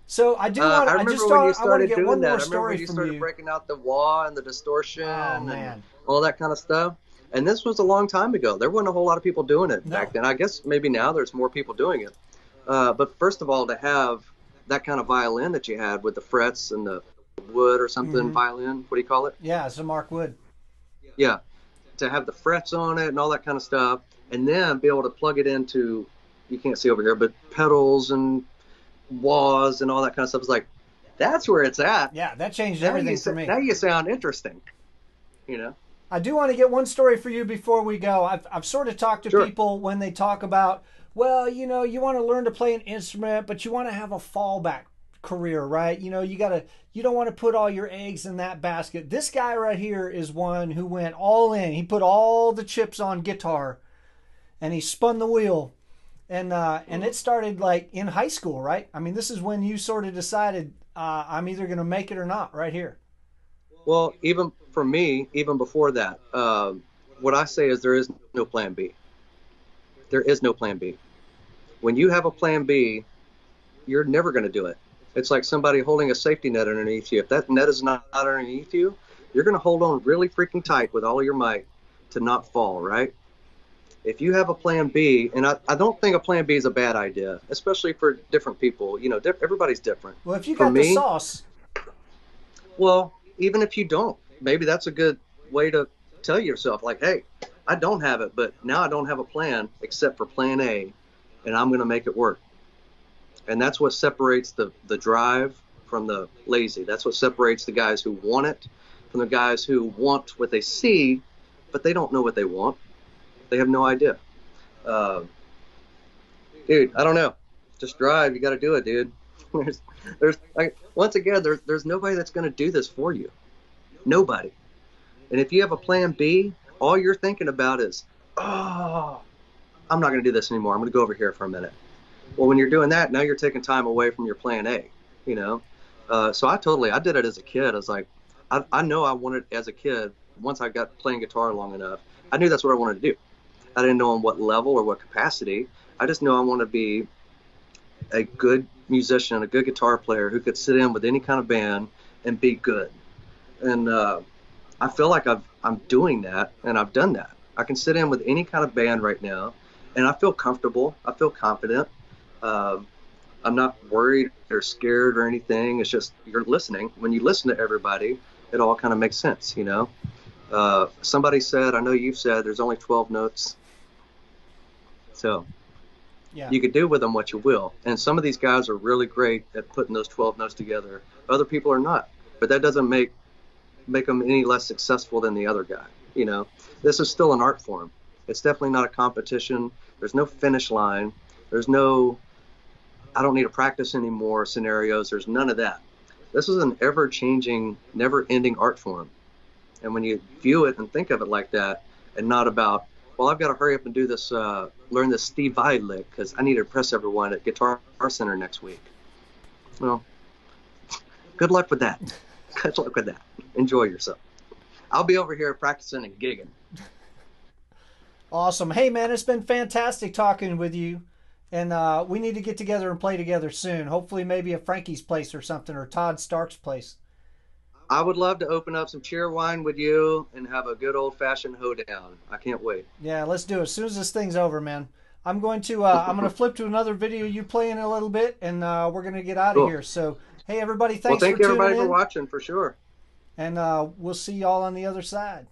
So I do want. I want to get one more story from you. You started breaking out the wah and the distortion and all that kind of stuff. And this was a long time ago. There wasn't a whole lot of people doing it back then. I guess maybe now there's more people doing it. But first of all, to have that kind of violin that you had with the frets and the wood or something violin, what do you call it? Yeah, it's a Mark Wood. Yeah, to have the frets on it and all that kind of stuff, and then be able to plug it into, you can't see over here, but pedals and wahs and all that kind of stuff. It's like, that's where it's at. Yeah, that changed everything for me. Now you sound interesting, you know? I do want to get one story for you before we go. I've sort of talked to people when they talk about well, you know, you want to learn to play an instrument, but you want to have a fallback career, right? You know, you don't want to put all your eggs in that basket. This guy right here is one who went all in. He put all the chips on guitar, and he spun the wheel, and it started like in high school, right? I mean, this is when you sort of decided, I'm either going to make it or not, right here. Well, even for me, even before that, what I say is there is no plan B. There is no plan B. When you have a plan B, you're never going to do it. It's like somebody holding a safety net underneath you. If that net is not underneath you, you're going to hold on really freaking tight with all your might to not fall, right? If you have a plan B, and I don't think a plan B is a bad idea, especially for different people. You know, everybody's different. Well, if you got the sauce. Well, even if you don't, maybe that's a good way to tell yourself, like, hey, I don't have it, but now I don't have a plan except for plan A, and I'm going to make it work. And that's what separates the drive from the lazy. That's what separates the guys who want it from the guys who want what they see, but they don't know what they want. They have no idea. Dude, I don't know. Just drive. You got to do it, dude. There's like, once again, there's nobody that's going to do this for you. Nobody. And if you have a plan B, all you're thinking about is, oh, I'm not going to do this anymore. I'm going to go over here for a minute. Well, when you're doing that, now you're taking time away from your plan A, you know? So I did it as a kid. I was like, I know I wanted as a kid, once I got playing guitar long enough, I knew that's what I wanted to do. I didn't know on what level or what capacity. I just know I want to be a good musician, a good guitar player who could sit in with any kind of band and be good. And I feel like I'm doing that, and I've done that. I can sit in with any kind of band right now, and I feel comfortable. I feel confident. I'm not worried or scared or anything. It's just you're listening. When you listen to everybody, it all kind of makes sense, you know? Somebody said, I know you've said, there's only 12 notes. So yeah, you could do with them what you will. And some of these guys are really great at putting those 12 notes together. Other people are not. But that doesn't make them any less successful than the other guy. You know, this is still an art form. It's definitely not a competition. There's no finish line. There's no, I don't need to practice anymore scenarios. There's none of that. This is an ever-changing, never-ending art form. And when you view it and think of it like that, and not about, well, I've got to hurry up and do this, learn this Steve Vai lick because I need to impress everyone at Guitar Center next week. Well, good luck with that. Good luck with that. Enjoy yourself. I'll be over here practicing and gigging. Awesome. Hey, man, it's been fantastic talking with you. And we need to get together and play together soon. Hopefully maybe at Frankie's place or something, or Todd Stark's place. I would love to open up some cheer wine with you and have a good old-fashioned hoedown. I can't wait. Yeah, let's do it. As soon as this thing's over, man. I'm going to flip to another video you play in a little bit, and we're going to get out of here. So, hey, everybody, thanks for tuning in. Well, thank you, everybody, for watching, for sure. And we'll see y'all on the other side.